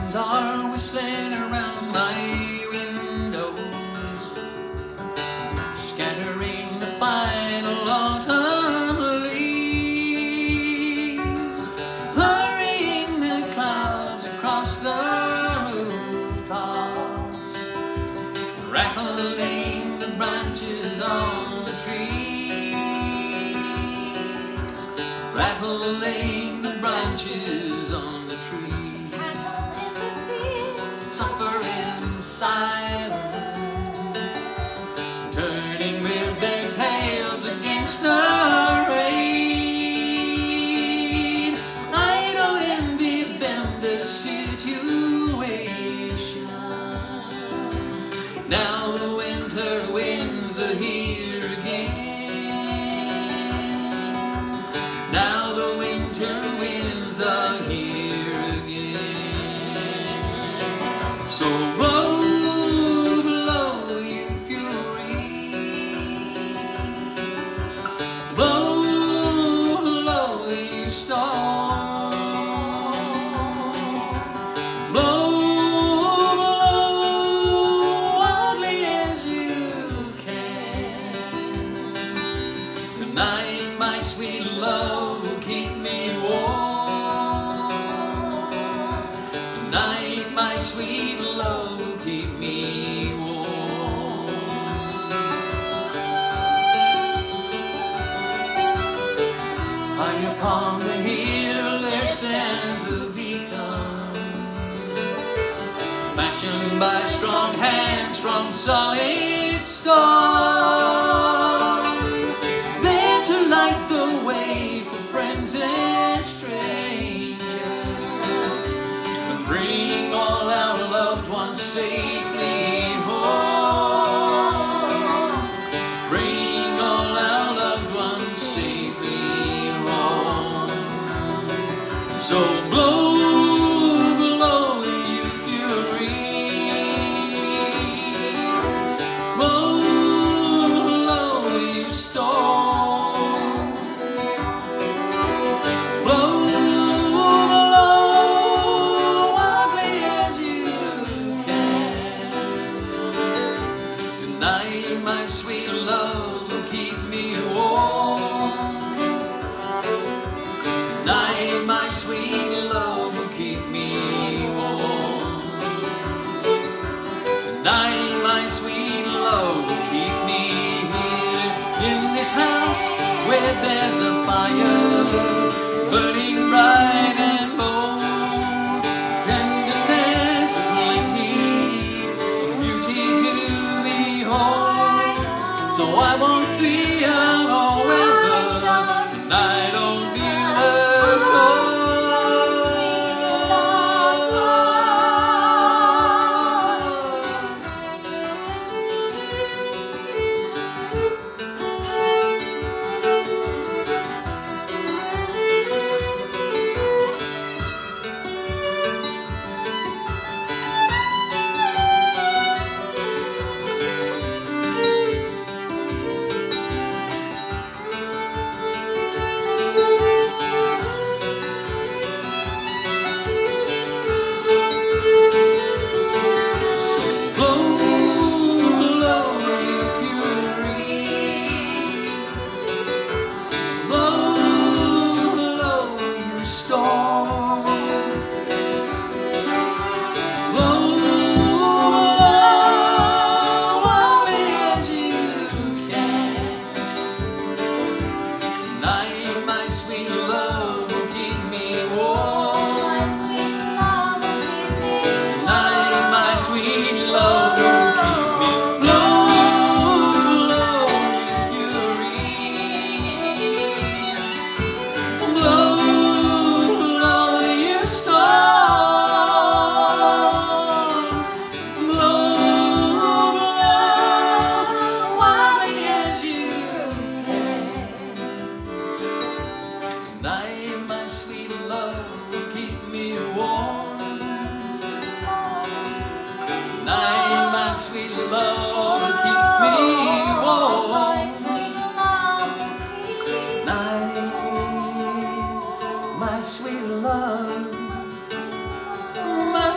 winds are whistling around my windows, scattering the final autumn leaves, hurrying the clouds across the rooftops, rattling the branches on the trees, rattling the branches on the trees. Suffer in silence, turning with their tails against the rain. I don't envy them the situation. Now the winter winds are here again. Now the winter winds are here again. So blow, blow, you fury. Blow, blow, you storm. Blow, blow, wildly as you can. Tonight, my sweet love will keep me warm. Tonight, my sweet love will keep me warm. High upon the hill there stands a beacon, fashioned by strong hands from solid stone, there to light the way for friends and strangers, and bring all our loved ones safely home. Bring all our loved ones safely home. So blow, blow, you fury. Blow, blow, you storm. Blow, blow, wildly as you can. Tonight, my sweet love will keep me warm. Tonight, my sweet love will keep me warm. Tonight, my sweet love will keep me here in this house where there's a fire burning bright and bold. Tenderness and plenty of beauty to behold. So I won't fear all weather, and I don't feel the cold.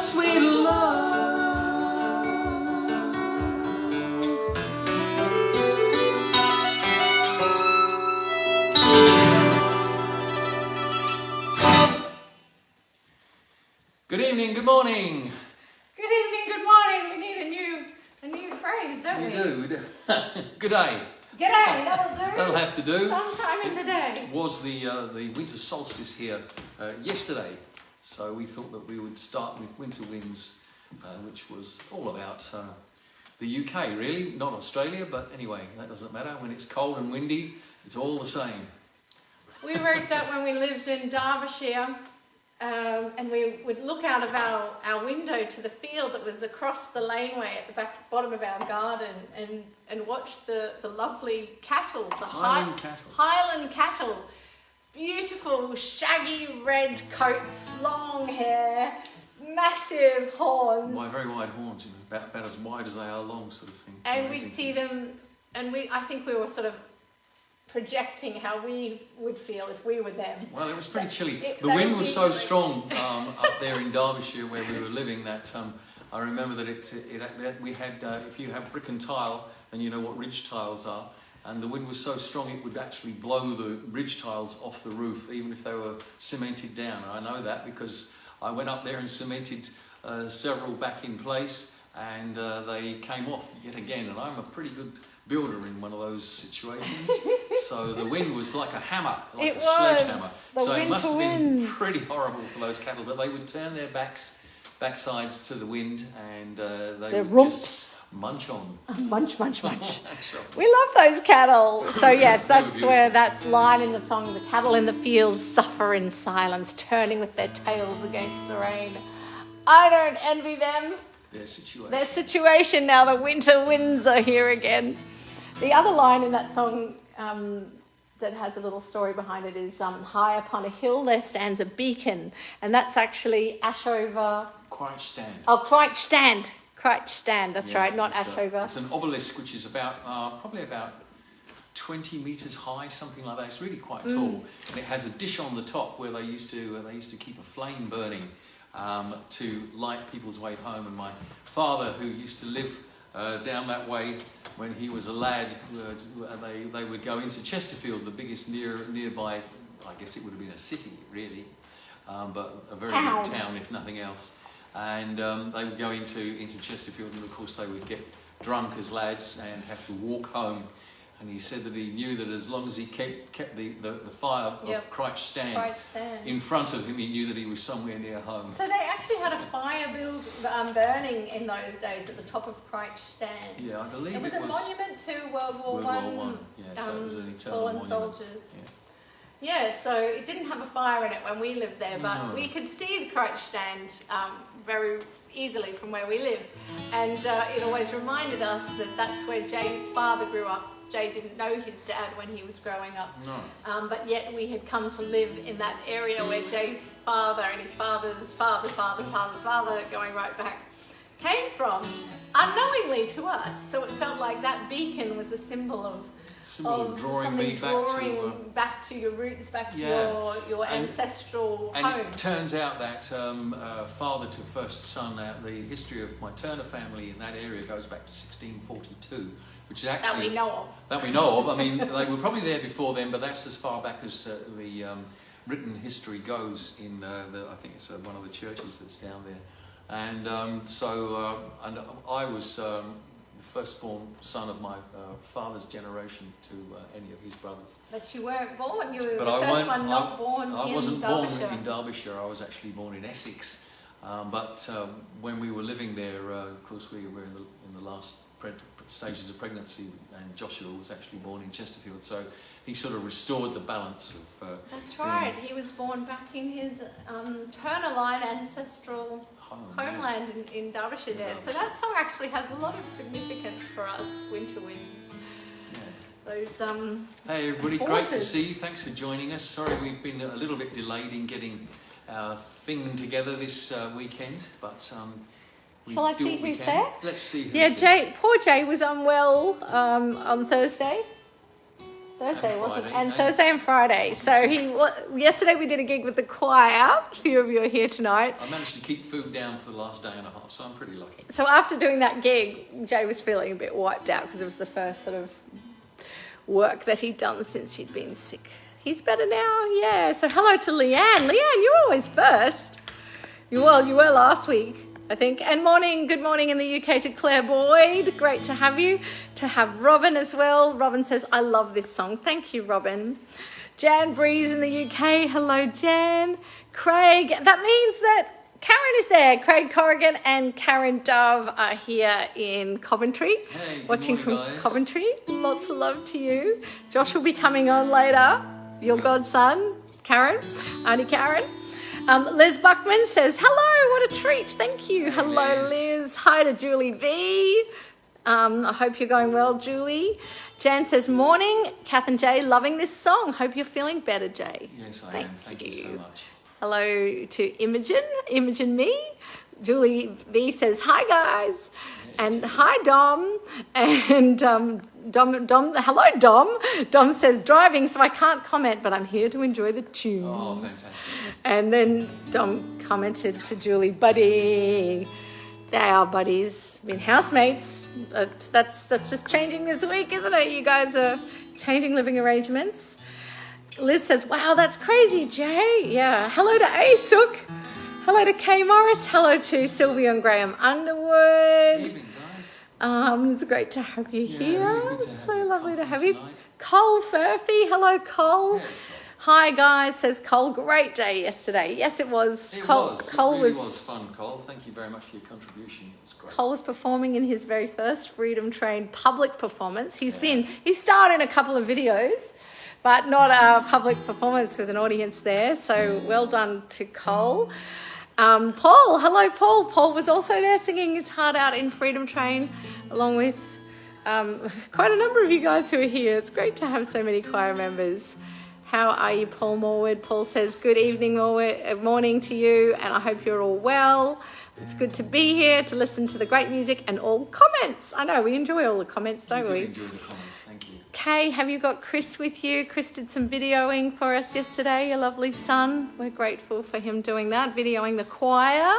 sweet love. Good evening, good morning. Good evening, good morning. We need a new phrase, don't we? We do. Good day. G'day, that'll do. That'll have to do. Sometime in the day. It was the winter solstice here yesterday, so we thought that we would start with Winter Winds, which was all about the UK, really, not Australia, but anyway, that doesn't matter. When it's cold and windy, it's all the same. We wrote that when we lived in Derbyshire, and we would look out of our window to the field that was across the laneway at the bottom of our garden and watch the lovely cattle, the Highland cattle. Beautiful, shaggy red coats, long hair, massive horns. Very wide horns, you know, about as wide as they are long, sort of thing. And we'd see them, and I think we were sort of projecting how we would feel if we were them. Well, it was pretty chilly. The wind was so strong up there in Derbyshire where we were living that I remember that we had, if you have brick and tile, then you know what ridge tiles are, and the wind was so strong it would actually blow the ridge tiles off the roof, even if they were cemented down. I know that because I went up there and cemented several back in place, and they came off yet again, and I'm a pretty good builder in one of those situations. So the wind was like a hammer, like a sledgehammer. So it must have been pretty horrible for those cattle, but they would turn their backsides to the wind, and they would just munch on. Munch. We love those cattle. So yes, that's where that's line in the song, the cattle in the fields suffer in silence, turning with their tails against the rain. I don't envy them. Their situation now, the winter winds are here again. The other line in that song that has a little story behind it is high upon a hill there stands a beacon, and that's actually Ashover. Crouch Stand. Oh, Crouch Stand, that's right, not Ashover. It's an obelisk which is about probably about 20 metres high, something like that. It's really quite tall, and it has a dish on the top where they used to keep a flame burning to light people's way home. And my father, who used to live down that way when he was a lad, they would go into Chesterfield, the biggest nearby, I guess it would have been a city really, but a very big town if nothing else. And they would go into Chesterfield, and of course they would get drunk as lads and have to walk home. And he said that he knew that as long as he kept the fire of Crouch Stand in front of him, he knew that he was somewhere near home. So they actually had a fire burning in those days at the top of Crouch Stand. Yeah, I believe it was a monument to World War One. Yeah, so it was an eternal fallen monument. Soldiers. Yeah, so it didn't have a fire in it when we lived there, but we could see the Crouch Stand very easily from where we lived. And it always reminded us that that's where Jay's father grew up. Jay didn't know his dad when he was growing up, but yet we had come to live in that area where Jay's father and his father's father, going right back, came from, unknowingly to us. So it felt like that beacon was a symbol of drawing me back to your roots, back to your ancestral home. And it turns out that father to first son, the history of my Turner family in that area goes back to 1642, which is actually... That we know of. I mean, they were probably there before then, but that's as far back as the written history goes in, I think it's one of the churches that's down there. And and I was... the firstborn son of my father's generation to any of his brothers. But you weren't born, you were the first one not born in Derbyshire. I wasn't born in Derbyshire, I was actually born in Essex. But when we were living there, of course we were in the last stages of pregnancy, and Joshua was actually born in Chesterfield, so he sort of restored the balance of... That's right, he was born back in his Turner line ancestral homeland in Derbyshire there. So that song actually has a lot of significance for us, Winter Winds. Those Hey everybody, great to see you. Thanks for joining us. Sorry we've been a little bit delayed in getting our thing together this weekend, but shall I see who's there? Let's see who's there. Poor Jay was unwell on Thursday. Thursday, wasn't it? Friday, And Thursday and Friday. So yesterday we did a gig with the choir. A few of you are here tonight. I managed to keep food down for the last day and a half, so I'm pretty lucky. So after doing that gig, Jay was feeling a bit wiped out because it was the first sort of work that he'd done since he'd been sick. He's better now, yeah. So hello to Leanne. Leanne, you're always first. You were last week, I think. And good morning in the UK to Claire Boyd. Great to have you. To have Robin as well. Robin says, I love this song. Thank you, Robin. Jan Breeze in the UK. Hello, Jan. Craig, that means that Karen is there. Craig Corrigan and Karen Dove are here in Coventry. Hey, watching morning, from guys. Coventry. Lots of love to you. Josh will be coming on later. Your godson, Karen, Auntie Karen. Liz Buckman says, hello, what a treat. Thank you. Hello, Liz. Hi to Julie V. I hope you're going well, Julie. Jan says, morning, Cath and Jay, loving this song. Hope you're feeling better, Jay. Yes, I am. Thank you so much. Hello to Imogen me. Julie V says, hi, guys. And hi, Dom. And Dom, hello, Dom. Dom says, driving, so I can't comment, but I'm here to enjoy the tunes. Oh, fantastic. And then Dom commented to Julie, buddy. They are buddies, been housemates. That's just changing this week, isn't it? You guys are changing living arrangements. Liz says, wow, that's crazy, Jay. Yeah. Hello to Asook. Hello to Kay Morris. Hello to Sylvia and Graham Underwood. Evening, guys. It's great to have you Yeah, here. really good to have So you. lovely to Welcome have you. tonight. Cole Furphy. Hello, Cole. Yeah. Hi, guys, says Cole. Great day yesterday. Yes, it was. It Cole really was was fun, Cole. Thank you very much for your contribution. It's great. Cole was performing in his very first Freedom Train public performance. He starred in a couple of videos, but not a public performance with an audience there. So well done to Cole. Paul, hello, Paul. Paul was also there singing his heart out in Freedom Train, along with quite a number of you guys who are here. It's great to have so many choir members. How are you, Paul Morwood? Paul says, good evening, morning to you, and I hope you're all well. It's good to be here to listen to the great music and all comments. I know, we enjoy all the comments, don't we? We do enjoy the comments, thank you. Kay, have you got Chris with you? Chris did some videoing for us yesterday, your lovely son. We're grateful for him doing that, videoing the choir.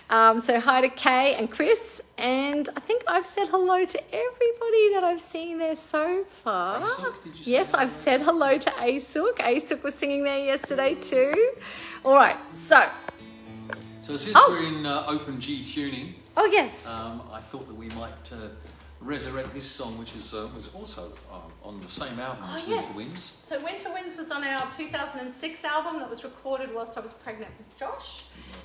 So hi to Kay and Chris, and I think I've said hello to everybody that I've seen there so far. Asook, did you say Yes, hello? I've said hello to Asook. Asook was singing there yesterday too. All right, so. Since we're in open G tuning, Oh yes. I thought that we might resurrect this song, which was also on the same album as Winter Winds. So Winter Winds was on our 2006 album that was recorded whilst I was pregnant with Josh.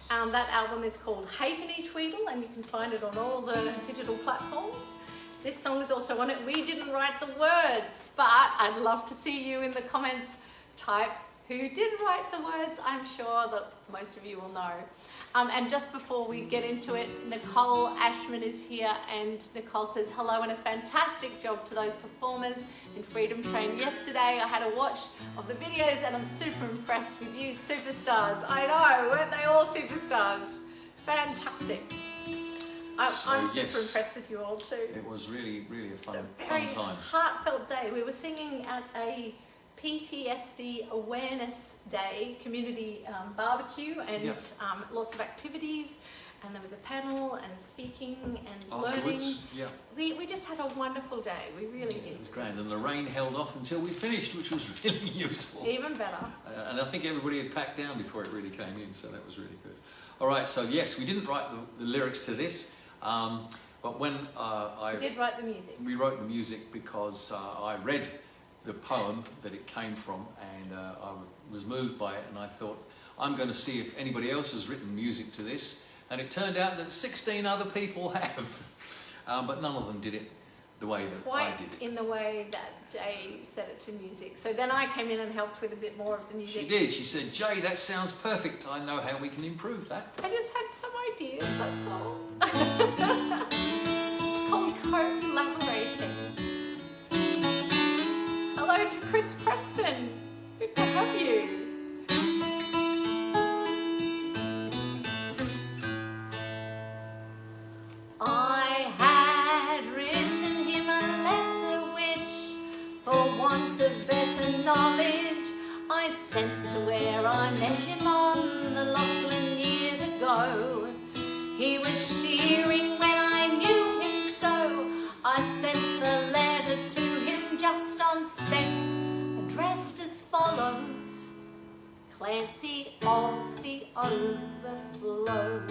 That album is called Halfpenny Tweedle, and you can find it on all the digital platforms. This song is also on it. We didn't write the words, but I'd love to see you in the comments. Type who did write the words. I'm sure that most of you will know. And just before we get into it, Nicole Ashman is here, and Nicole says hello and a fantastic job to those performers in Freedom Train yesterday. I had a watch of the videos and I'm super impressed with you superstars. I know, weren't they all superstars? Fantastic. I'm super impressed with you all too. It was really, really a fun Very time. heartfelt day. We were singing at a PTSD Awareness Day community barbecue, and lots of activities, and there was a panel and speaking and learning. Yeah. We just had a wonderful day. We really did. It was grand, and the rain held off until we finished, which was really useful. Even better. And I think everybody had packed down before it really came in, so that was really good. All right, so yes, we didn't write the lyrics to this, but when We did write the music. we wrote the music because I read the poem that it came from, and I was moved by it, and I thought, I'm going to see if anybody else has written music to this, and it turned out that 16 other people have, but none of them did it the way that I did it. In the way that Jay set it to music. So then I came in and helped with a bit more of the music. She did. She said, Jay, that sounds perfect. I know how we can improve that. I just had some ideas, that's all. It's called collaborating. Hello to Chris Preston. Good to have you. I had written him a letter which, for want of I sent to where I met him on the Lachlan years ago. He was shearing when I knew him, so I sent the letter to him just on spec, addressed as follows: Clancy of the Overflow.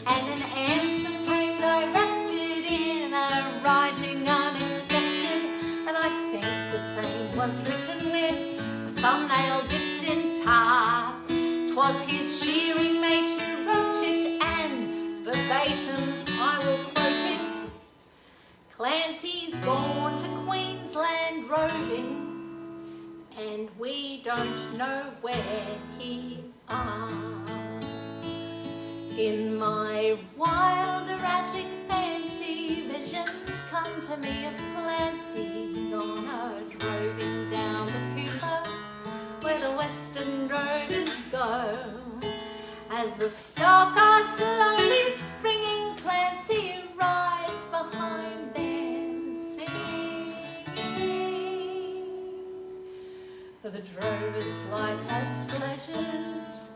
And an answer came directed in a writing unexpected, and I think the same was written with a thumbnail dipped in tar. 'Twas his shearing mate who wrote it, and verbatim I will quote it: Clancy's gone to Queensland roving, and we don't know where he are. In my wild erratic fancy, visions come to me of Clancy gone a-droving down the Cuppa, where the western drovers go. As the stock are slowly springing, Clancy rides behind them singing. For the drover's life has pleasures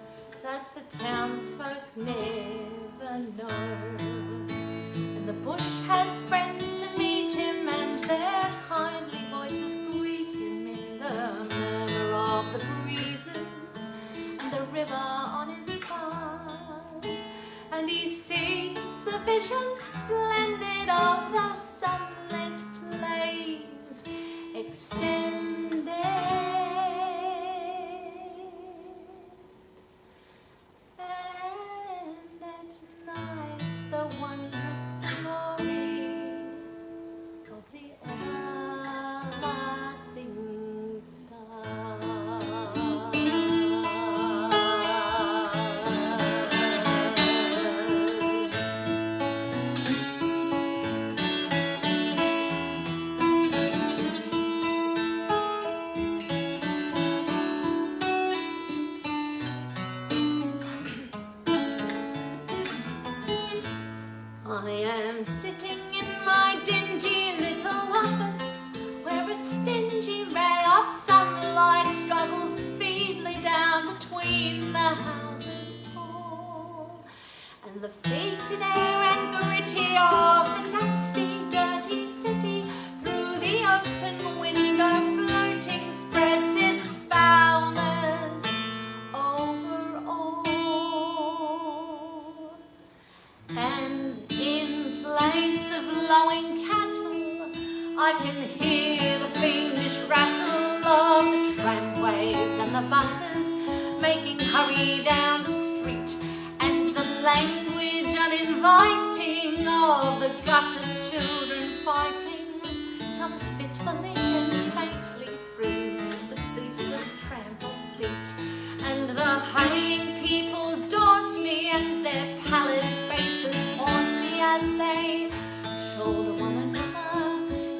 that the townsfolk never know, and the bush has friends to meet him, and their kindly voices greet him in the murmur of the breezes and the river on its bars. And he sees the vision splendid of the sunlit plains extended. And at night the wondrous glory of the everlasting star. I am sitting in my dingy little office, where a stingy ray of sunlight struggles feebly down between the houses tall, and the fetid air and gritty of the dusty, dirty city through the open window floating spreads its foulness over all. And in place of lowing cattle, I can hear the fiendish rattle of the tramways and the buses making hurry down the street, and the language uninviting of the gutted children fighting comes fitfully and faintly through the ceaseless tramp of feet, and the hurrying people daunt me, and their pallid faces haunt me as they shoulder one another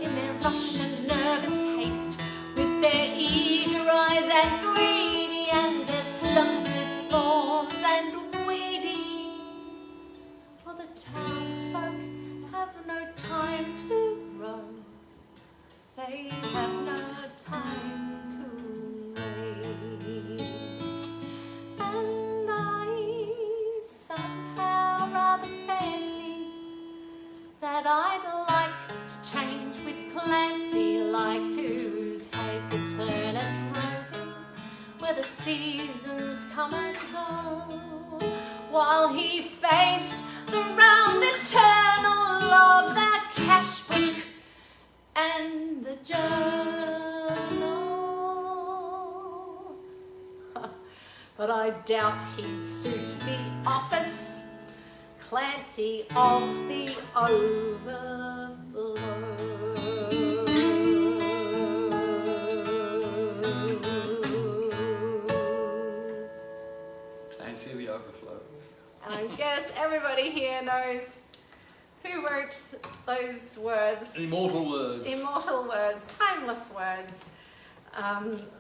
in their rush and nervous haste, with their eager eyes and greedy, and their stunted forms and weedy. For the townsfolk have no time to roam, they have no time to waste, and I somehow rather fancy that I'd like to change with Clancy, like to take a turn at roving where the seasons come and go, while he faced the round eternal of the cash book and the journal. But I doubt he'd suit the office, Clancy of the Overflow. Clancy of the Overflow. And I guess everybody here knows who wrote those words. Immortal words. Immortal words, timeless words.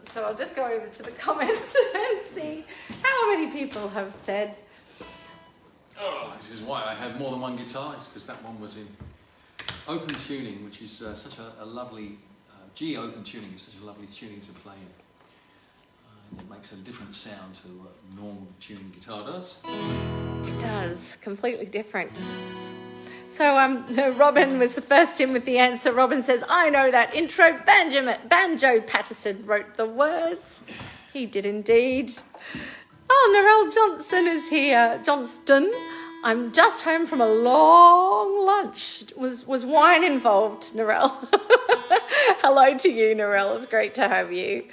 So I'll just go over to the comments and see how many people have said. Oh, this is why I have more than one guitarist, because that one was in open tuning, which is such a lovely, G open tuning is such a lovely tuning to play in. makes a different sound to what normal tuning guitar does. It does, completely different. So Robin was the first in with the answer. Robin says, I know that intro. Banjo Patterson wrote the words. He did indeed. Oh, Narelle Johnson is here. Johnston. I'm just home from a long lunch. Was wine involved, Narelle? Hello to you, Narelle. It's great to have you.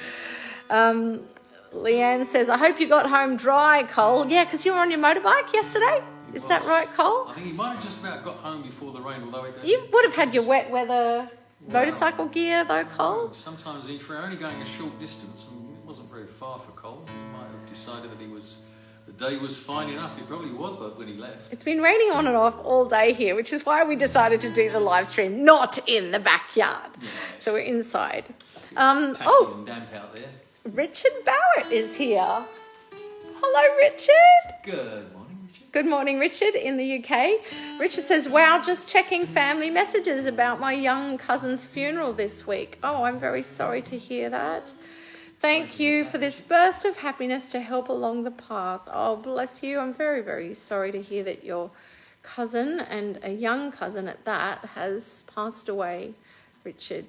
Leanne says, I hope you got home dry, Cole. Yeah, because you were on your motorbike yesterday. Is that right, Cole? I think he might have just about got home before the rain, although you would have had your wet weather motorcycle gear, though, Cole. Sometimes if you're only going a short distance, and it wasn't very far for Cole, he might have decided that the day was fine enough. It probably was, but when he left. It's been raining on and off all day here, which is why we decided to do the live stream, not in the backyard. Yes. So we're inside. And damp out there. Richard Barrett is here. Hello, Richard. Good morning, Richard. Good morning, Richard, in the UK. Richard says, wow, just checking family messages about my young cousin's funeral this week. Oh, I'm very sorry to hear that. Thank you for this burst of happiness to help along the path. Oh, bless you. I'm very, very sorry to hear that your cousin, and a young cousin at that, has passed away, Richard.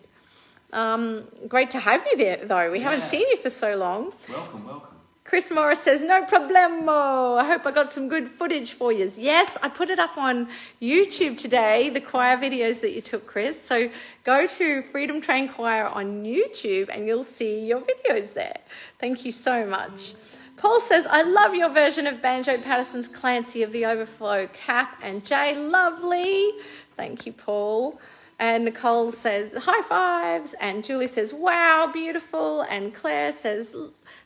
Great to have you there, though. We haven't seen you for so long. Welcome. Chris Morris says, no problemo. I hope I got some good footage for you. Yes, I put it up on YouTube today, the choir videos that you took, Chris. So go to Freedom Train Choir on YouTube and you'll see your videos there. Thank you so much. Paul says, I love your version of Banjo Patterson's Clancy of the Overflow. Cath and Jay, lovely. Thank you, Paul. And Nicole says, high fives. And Julie says, wow, beautiful. And Claire says,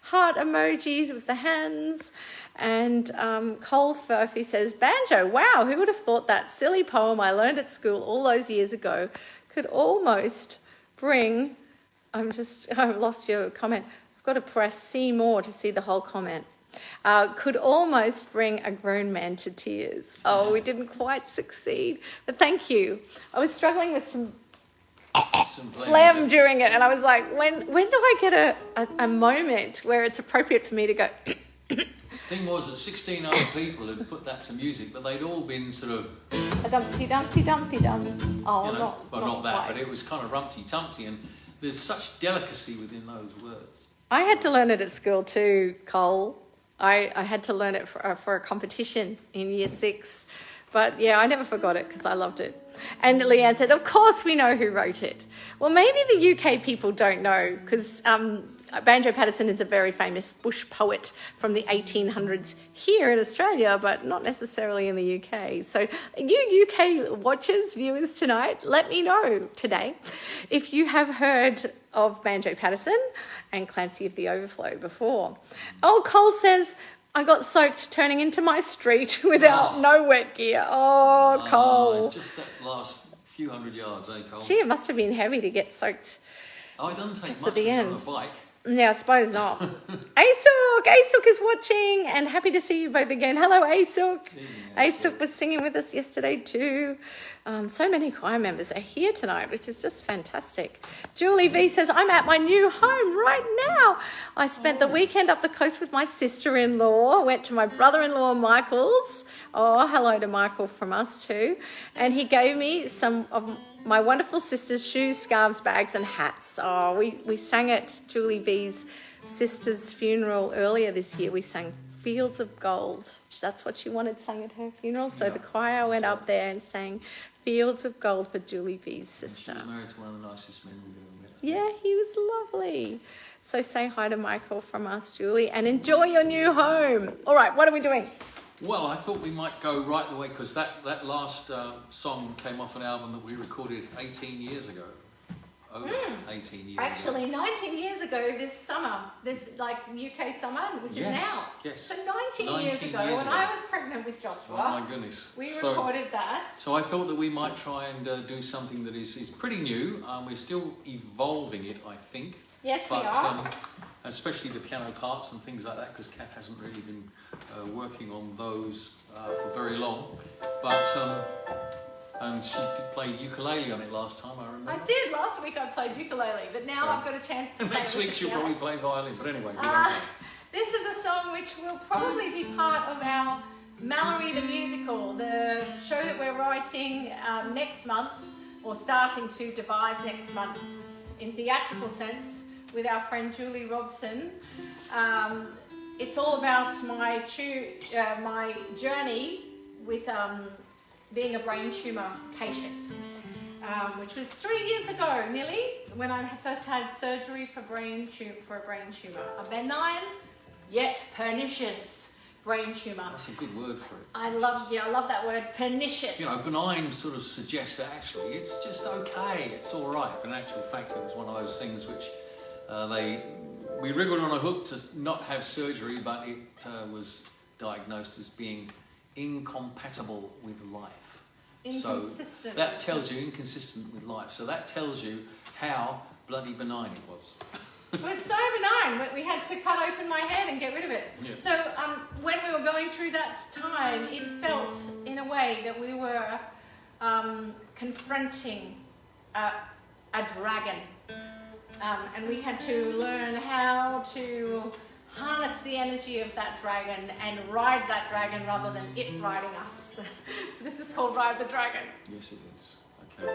heart emojis with the hands. And Cole Furphy says, banjo, wow, who would have thought that silly poem I learned at school all those years ago could almost bring, I've lost your comment. I've got to press see more to see the whole comment. Could almost bring a grown man to tears. Oh, we didn't quite succeed. But thank you. I was struggling with some phlegm during it, and I was like, when do I get a moment where it's appropriate for me to go? The thing was that 16 other people had put that to music, but they'd all been sort of a dumpty dumpty dumpty dum. Oh, not that, but it was kind of rumpty tumpty, and there's such delicacy within those words. I had to learn it at school too, Cole. I had to learn it for a competition in year 6. But yeah, I never forgot it because I loved it. And Leanne said, of course we know who wrote it. Well, maybe the UK people don't know because Banjo Patterson is a very famous bush poet from the 1800s here in Australia, but not necessarily in the UK. So you UK watchers, viewers tonight, let me know today if you have heard of Banjo Patterson and Clancy of the Overflow before. Oh, Cole says, I got soaked turning into my street without no wet gear. Oh, Cole. Just that last few hundred yards, Cole? Gee, it must have been heavy to get soaked. Oh, it doesn't take just much at the end. On a bike. No, I suppose not. Asuk is watching and happy to see you both again. Hello, Asuk. Asuk was singing with us yesterday too. So many choir members are here tonight, which is just fantastic. Julie V says, I'm at my new home right now. I spent the weekend up the coast with my sister-in-law. Went to my brother-in-law, Michael's. Oh, hello to Michael from us too. And he gave me some of my wonderful sister's shoes, scarves, bags and hats. Oh, we sang at Julie V's sister's funeral earlier this year. We sang Fields of Gold. That's what she wanted sung at her funeral. So the choir went up there and sang Fields of Gold for Julie V's sister. She was married to one of the nicest men we've ever met. Yeah, he was lovely. So say hi to Michael from us, Julie, and enjoy your new home. All right, what are we doing? Well, I thought we might go right the way because that last song came off an album that we recorded 18 years ago. Over 18 years Actually, ago. 19 years ago this summer, this like UK summer, which is now. Yes. So 19 years ago, when I was pregnant with Joshua. Oh my goodness. We recorded that. So I thought that we might try and do something that is pretty new. We're still evolving it, I think. Yes, we are. Especially the piano parts and things like that, because Cath hasn't really been working on those for very long. But and she did play ukulele on it last time, I remember. I did. Last week I played ukulele, but now I've got a chance to play next week she'll probably play violin. But anyway. This is a song which will probably be part of our Mallory the Musical, the show that we're writing next month, or starting to devise next month in theatrical sense with our friend Julie Robson. It's all about my journey with being a brain tumour patient, which was 3 years ago nearly, when I first had surgery for a brain tumour, a benign yet pernicious brain tumour. That's a good word for it. I love that word, pernicious. You know, benign sort of suggests that actually it's just okay, it's all right. But in actual fact, it was one of those things which we wriggled on a hook to not have surgery, but it was diagnosed as being incompatible with life. Inconsistent. So that tells you, inconsistent with life. So that tells you how bloody benign it was. It was so benign, we had to cut open my head and get rid of it. Yeah. So when we were going through that time, it felt in a way that we were confronting a dragon. And we had to learn how to harness the energy of that dragon and ride that dragon rather than it riding us. So this is called Ride the Dragon. Yes, it is. Okay.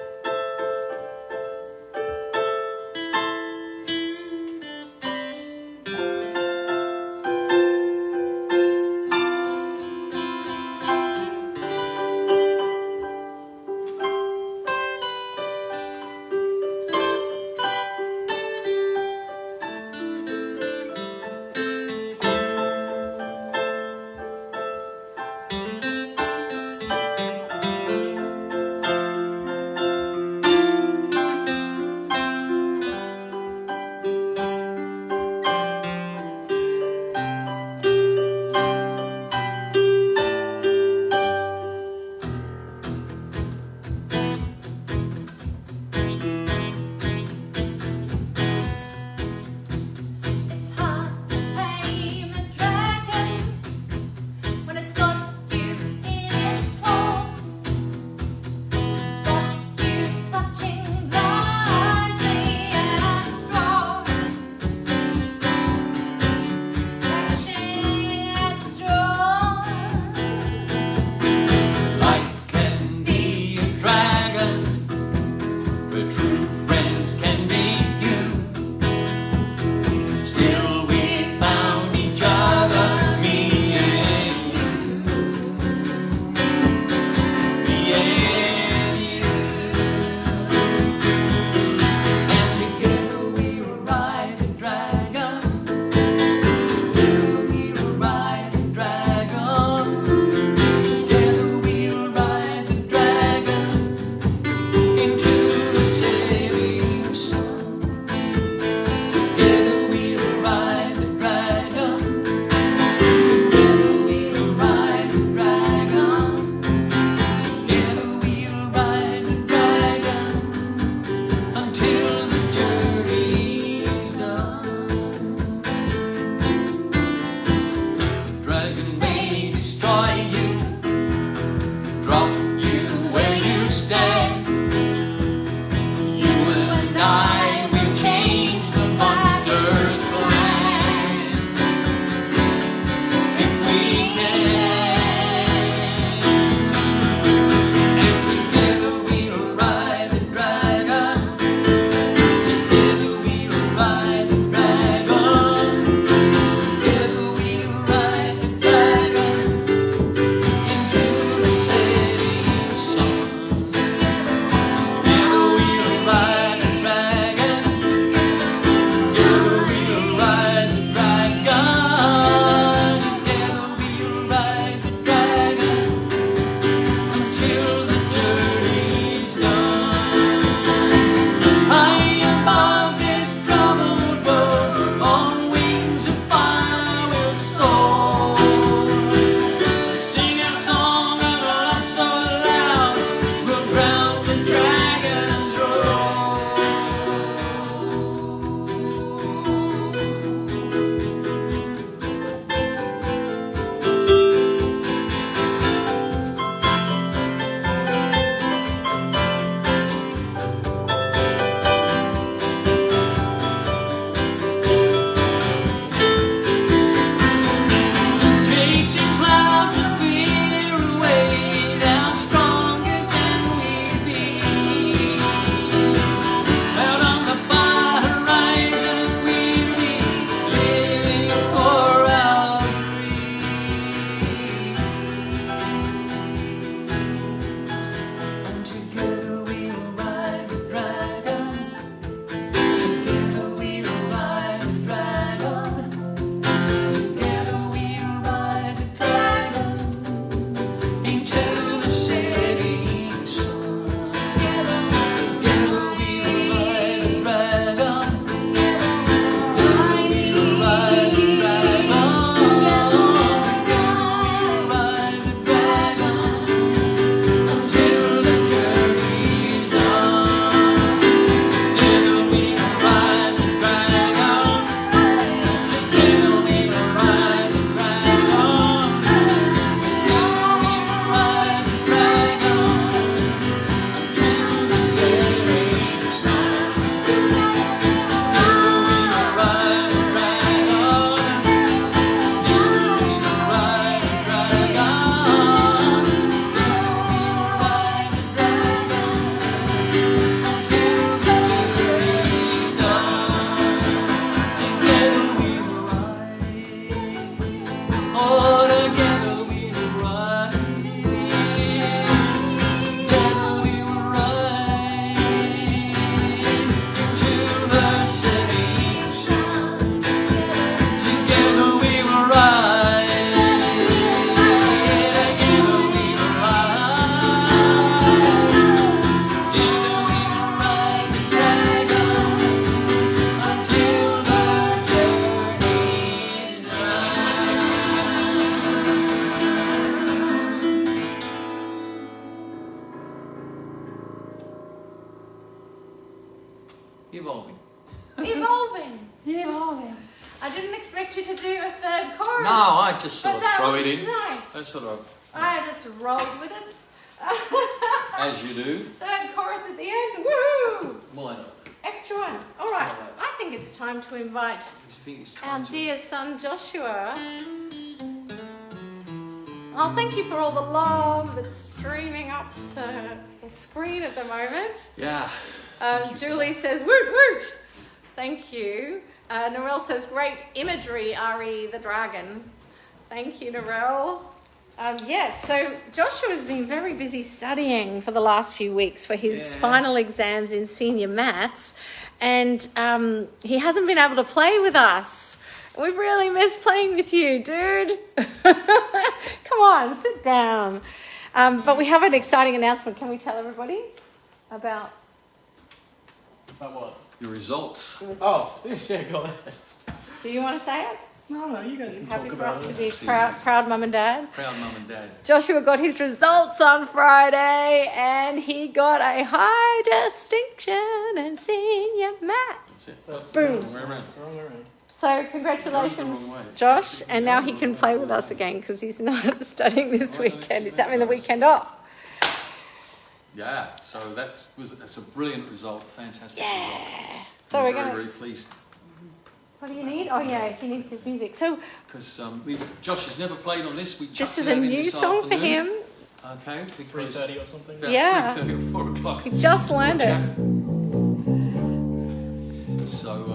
do a third chorus. No, I just sort of throw it in. Nice. That's sort of. I just rolled with it. As you do. Third chorus at the end. Woohoo! Why not? Extra one. All right. I think it's time to invite our dear son Joshua. Oh, thank you for all the love that's streaming up the screen at the moment. Yeah. Julie says, woot woot. Thank you. Narelle says, great imagery, Ari the dragon. Thank you, Narelle. Yes, so Joshua's been very busy studying for the last few weeks for his final exams in senior maths, and he hasn't been able to play with us. We really miss playing with you, dude. Come on, sit down. But we have an exciting announcement. Can we tell everybody about what? Your results. Oh, yeah, go ahead. Do you want to say it? No, you guys can Happy talk for about us to it. be proud mum and dad. Proud mum and dad. Joshua got his results on Friday and he got a high distinction in senior maths. That's it. Boom. Wrong way around. Wrong around. So congratulations, Goes the wrong way. Josh, and now he can play with us again because he's not studying this weekend. He's having the weekend off. Yeah, so that's a brilliant result, fantastic result. So I'm we're very, going very to... pleased. What do you need? Oh yeah, he needs his music. So Because Josh has never played on this. We this chucked is it a out in new this song for afternoon. him. Okay, because 3:30 or something. about Yeah. 3:30 or 4 o'clock. He just learned it. So,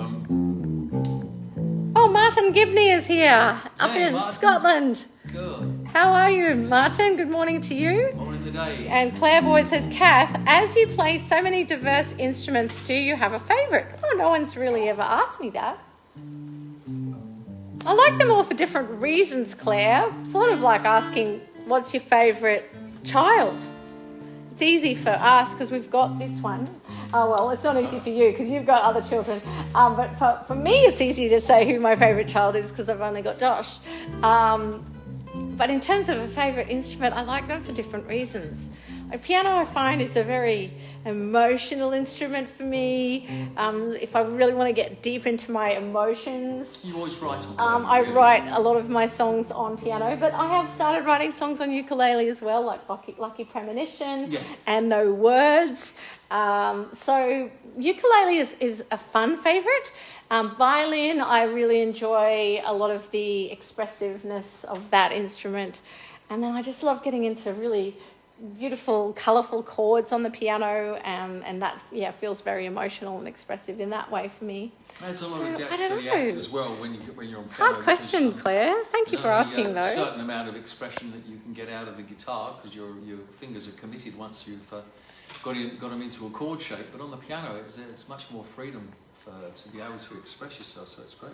Oh, Martin Gibney is here, up Hey, in Martin. Scotland. good. How are you, Martin? Good morning to you. Morning the day. And Claire Boyd says, Cath, as you play so many diverse instruments, do you have a favourite? Oh, no one's really ever asked me that. I like them all for different reasons, Claire. Sort of like asking, what's your favourite child? It's easy for us because we've got this one. Oh, well, it's not easy for you because you've got other children. But for me, it's easy to say who my favourite child is because I've only got Josh. But in terms of a favourite instrument, I like them for different reasons. A piano, I find, is a very emotional instrument for me. If I really want to get deep into my emotions, You always write on piano, I really. write a lot of my songs on piano, but I have started writing songs on ukulele as well, like Lucky Premonition and No Words. So ukulele is a fun favourite. Violin, I really enjoy a lot of the expressiveness of that instrument. And then I just love getting into really beautiful, colourful chords on the piano, and that feels very emotional and expressive in that way for me. Adds a lot So, of I depth don't to the know. act as well when you're on It's a piano. hard question, because, Claire. Thank you there's for only asking, a though. certain amount of expression that you can get out of the guitar because your fingers are committed once you've got them into a chord shape. But on the piano, it's much more freedom to be able to express yourself. So it's great.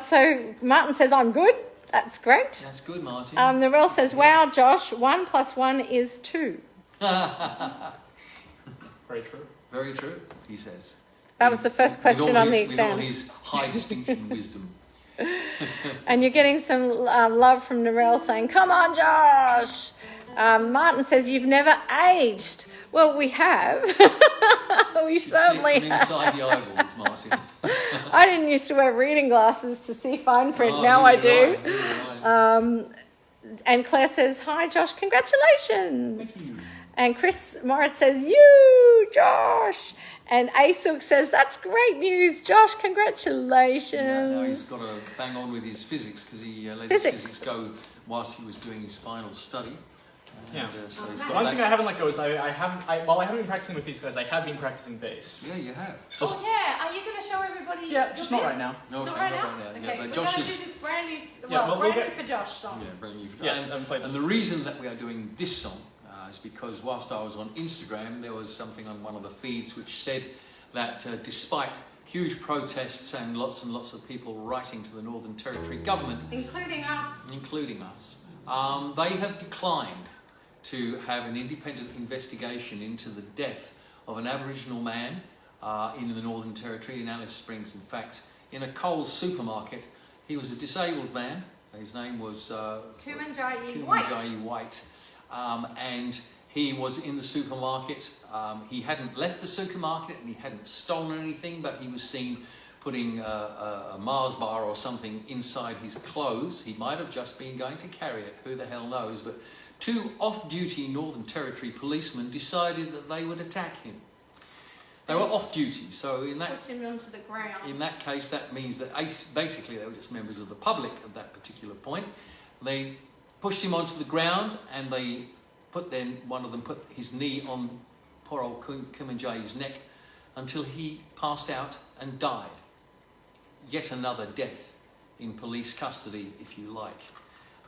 So Martin says, I'm good. That's great. That's good, Martin. Narelle says, wow, Josh, 1 + 1 is 2. Very true. Very true, he says. That was the first question on the exam. With all his high distinction wisdom. And you're getting some love from Narelle saying, come on, Josh. Martin says, you've never aged. Well, we have. We certainly from have. inside the eyeballs, Martin. I didn't used to wear reading glasses to see fine print. Oh, Now I neither do. did I. And Claire says, hi, Josh, congratulations. Thank you. And Chris Morris says, you, Josh. And Asilk says, that's great news, Josh, congratulations. Now he's got to bang on with his physics because he let his physics go whilst he was doing his final study. Yeah. So he's The got one back. thing I haven't let go is while I haven't been practicing with these guys, I have been practicing bass. Yeah, you have. Oh, yeah. Are you going to show everybody? Yeah, just not right now. No, Not okay, right not now? right now. Okay, Yeah, but we're Josh going to is. do this brand new, we'll brand get- new for Josh song. Yeah, brand new. Yes, I haven't played and this the one. reason that we are doing this song is because whilst I was on Instagram, there was something on one of the feeds which said that despite huge protests and lots of people writing to the Northern Territory government, Including us. they have declined to have an independent investigation into the death of an Aboriginal man in the Northern Territory, in Alice Springs, in fact, in a Coles supermarket. He was a disabled man. His name was Kumanjayi White. And he was in the supermarket. He hadn't left the supermarket and he hadn't stolen anything, but he was seen putting a Mars bar or something inside his clothes. He might have just been going to carry it, who the hell knows. But 2 off-duty Northern Territory policemen decided that they would attack him. They were off-duty, so in that, Put him onto the ground. in that case, that means that basically they were just members of the public at that particular point. They pushed him onto the ground, and they one of them put his knee on poor old Kumanjayi's neck until he passed out and died. Yet another death in police custody, if you like.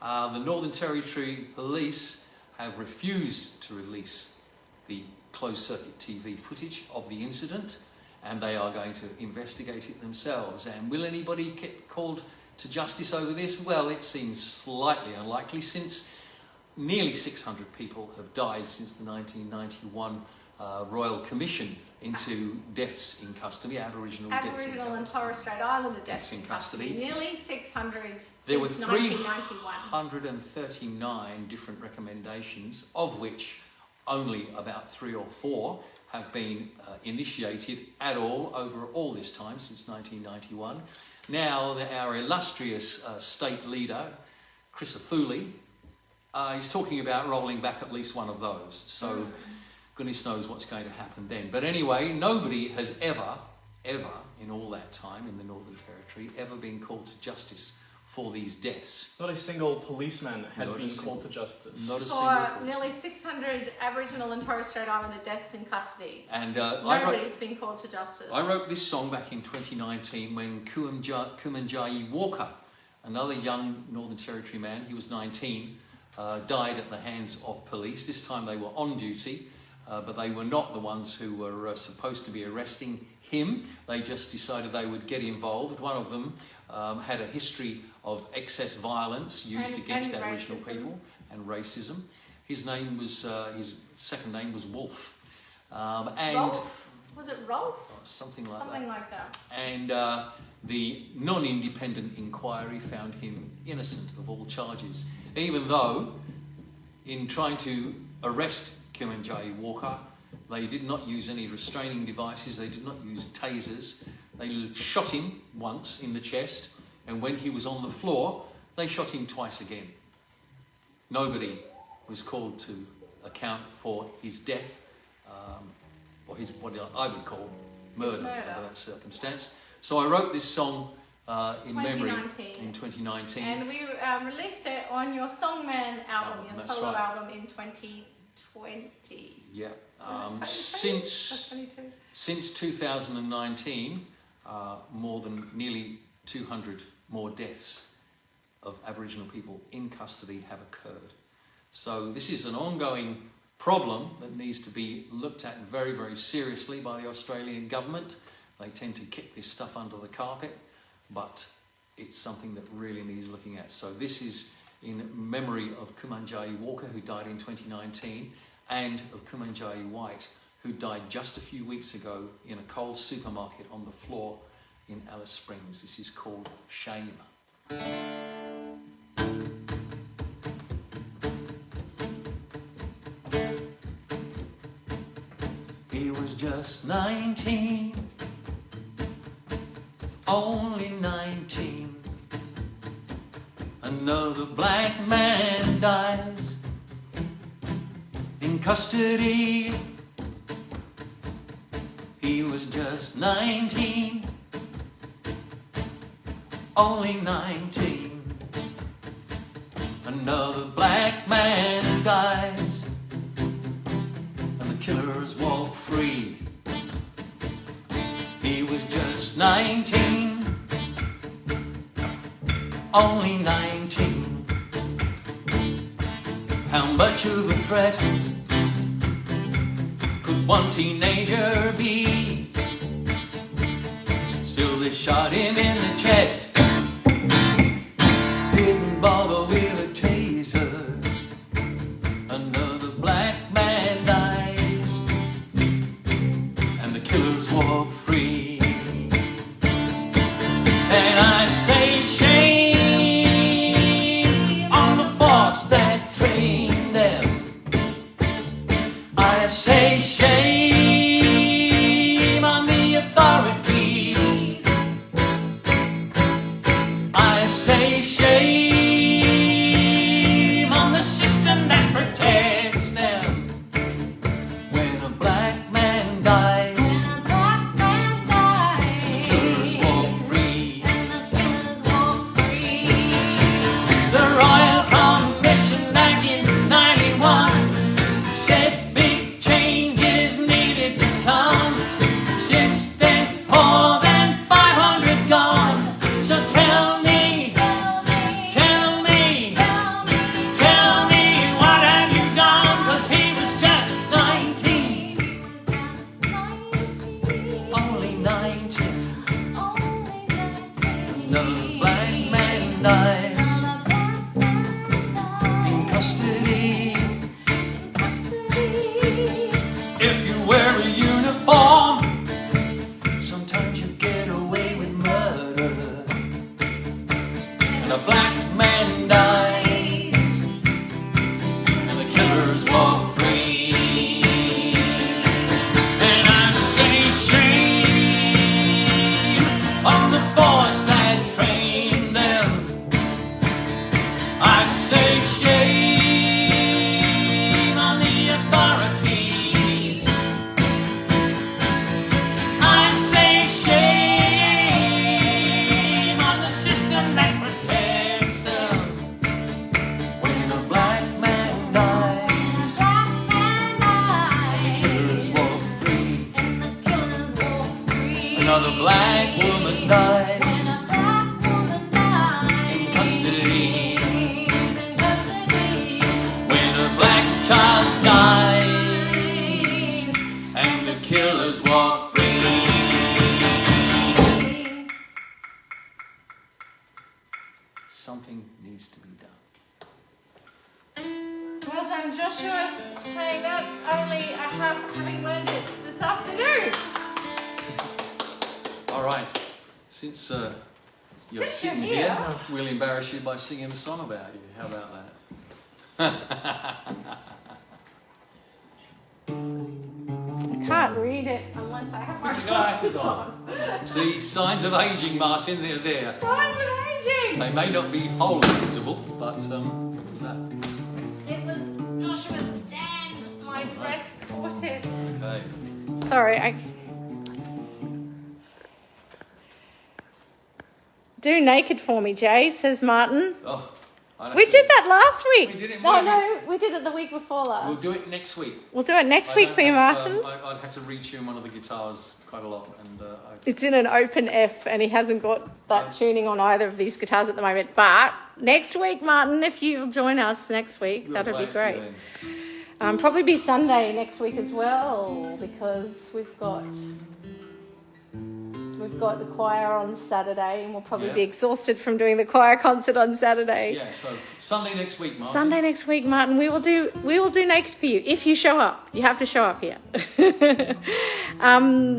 The Northern Territory Police have refused to release the closed-circuit TV footage of the incident, and they are going to investigate it themselves. And will anybody get called to justice over this? Well, it seems slightly unlikely, since nearly 600 people have died since the 1991 Royal Commission into deaths in custody, Aboriginal deaths in custody. Aboriginal and Torres Strait Islander deaths in custody. Nearly 600 There were since 1991. 339 different recommendations, of which only about 3 or 4 have been initiated at all over all this time, since 1991. Now, our illustrious state leader, Chris Afuli, is talking about rolling back at least one of those. So goodness knows what's going to happen then. But anyway, nobody has ever, in all that time in the Northern Territory, ever been called to justice for these deaths. Not a single policeman has been called to justice. Not a single For nearly 600 Aboriginal and Torres Strait Islander deaths in custody. And nobody's been called to justice. I wrote this song back in 2019 when Kumanjayi Walker, another young Northern Territory man, he was 19, died at the hands of police. This time they were on duty, but they were not the ones who were supposed to be arresting him. They just decided they would get involved. One of them had a history of excess violence used against Aboriginal people and racism. His name was his second name was Wolf. Rolf? Was it Rolf? Something like Something that. like that. And the non-independent inquiry found him innocent of all charges, even though in trying to arrest Kumanjayi Walker, they did not use any restraining devices, they did not use tasers. They shot him once in the chest, and when he was on the floor, they shot him twice again. Nobody was called to account for his death, or his, what I would call murder under that circumstance. So I wrote this song in memory in 2019. And we released it on your SongMan album, your solo right. album in 2020. Yeah. 2022? Since 2019, more than nearly 200 more deaths of Aboriginal people in custody have occurred. So this is an ongoing problem that needs to be looked at very, very seriously by the Australian government. They tend to kick this stuff under the carpet, but it's something that really needs looking at. So this is in memory of Kumanjayi Walker, who died in 2019, and of Kumanjayi White, who died just a few weeks ago in a Coles supermarket on the floor in Alice Springs. This is called Shame. He was just 19, only 19. Another black man dies in custody. He was just 19, only 19. Another black man dies, and the killers walk free. He was just 19, only 19. How much of a threat could one teenager be? Still they shot him in the chest, didn't bother with a taser. Another black man dies, and the killers walk free. And I say shame on the force that trained them. I say shame on the authorities black man dies and the killers walk free. And I say shame on the force that trained them. I say shame on the authorities. I say shame on the system that protects them. When a black man dies, the killers walk free. Another black woman dies in custody. When a black child dies and the killers walk free. Something needs to be done. Well done, Joshua, playing that. Only having learned it this afternoon. All right, since you're Since sitting you're here, here. we'll embarrass you by singing a song about you. How about that? I can't read it unless I have my glasses on. See, signs of aging, Martin, they're there. Signs of aging. They may not be wholly visible, but what was that? It was Joshua's stand, my dress quartet. Okay. Sorry, Do naked for me, Jay, says Martin. Oh, I don't We think- did that last week. We did it, No, maybe. no, we did it the week before last. We'll do it next week. We'll do it next I week don't for you, have, Martin. I'd have to retune one of the guitars quite a lot, and It's in an open F and he hasn't got that tuning on either of these guitars at the moment. But next week, Martin, if you'll join us next week, that'd be great. Probably be Sunday next week as well, because we've got the choir on Saturday and we'll probably be exhausted from doing the choir concert on Saturday. Yeah, so Sunday next week, Martin. Sunday next week, Martin, we will do naked for you if you show up. You have to show up here.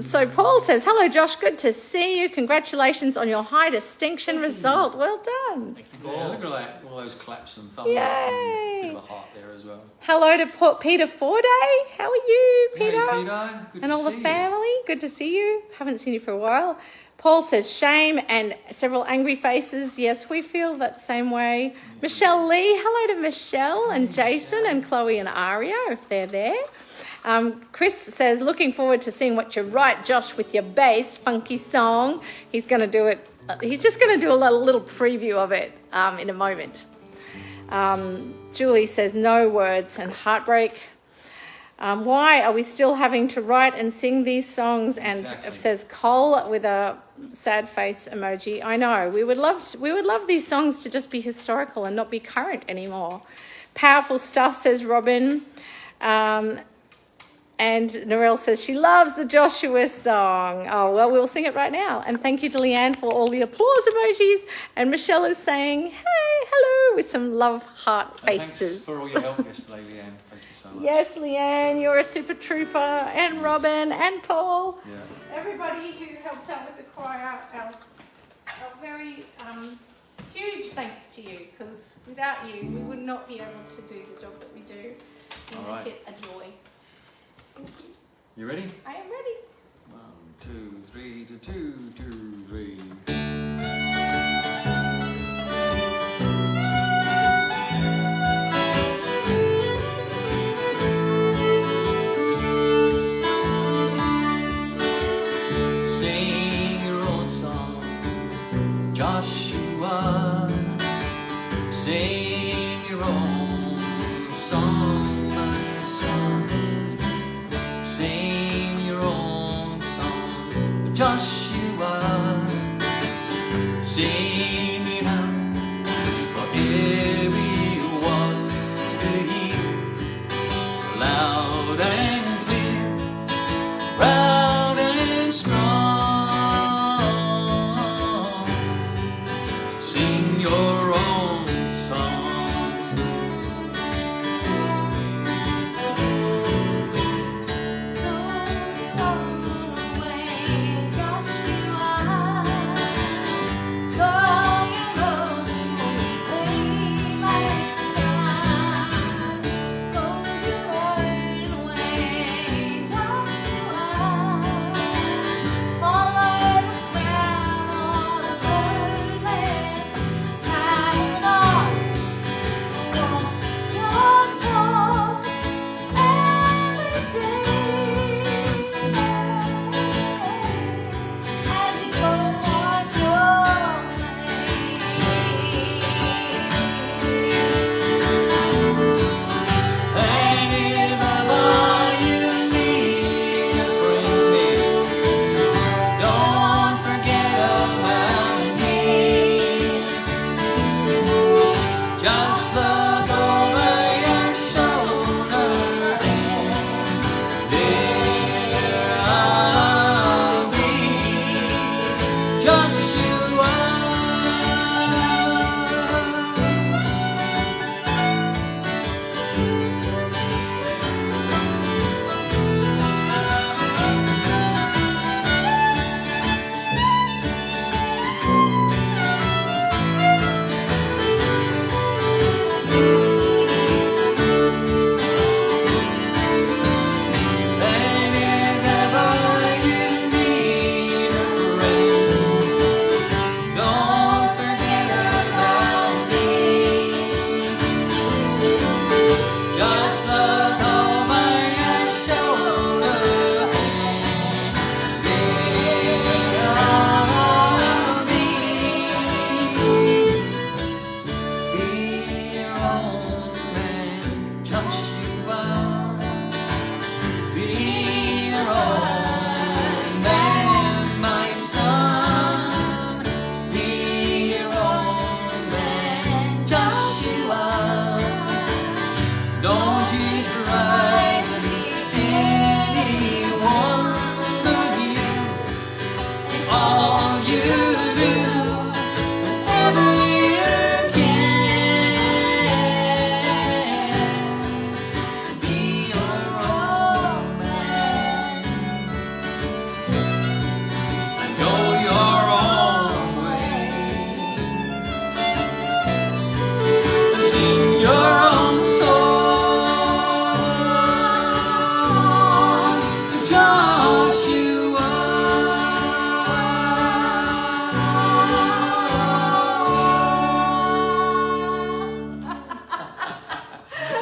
So Paul says, hello Josh, good to see you. Congratulations on your high distinction result. Well done. Thank you, Yeah, Paul. look at that, all those claps and thumbs up Yay. and a bit of a heart there as well. Hello to Peter Forday. How are you, Peter? Hey, Peter. Good And to all the see you. family. Good to see you. Haven't seen you for a while. Paul says shame and several angry faces. Yes, we feel that same way. Michelle Lee. Hello to Michelle and Jason and Chloe and Aria if they're there. Chris says, looking forward to seeing what you write, Josh, with your bass funky song. He's going to do it. He's just going to do a little preview of it in a moment. Julie says, no words and heartbreak. Why are we still having to write and sing these songs? And Exactly. it says Cole with a sad face emoji. I know. We would love these songs to just be historical and not be current anymore. Powerful stuff, says Robin. And Narelle says she loves the Joshua song. Oh, well, we'll sing it right now. And thank you to Leanne for all the applause emojis. And Michelle is saying, hey, hello, with some love heart And faces. thanks for all your help yesterday, Leanne. Thank you so much. Yes, Leanne, you're a super trooper. And Robin and Paul. Yeah. Everybody who helps out with the choir, our very huge thanks to you, because without you, we would not be able to do the job that we do. We All make right. it a joy. Thank you. You ready? I am ready. 1, 2, 3, 2, 2, 3. Sing your own song, Joshua. Sing your own song, my son. Sing your own song, Joshua. Sing it out for everyone to hear, loud and clear, proud and strong. Sing your own song. Go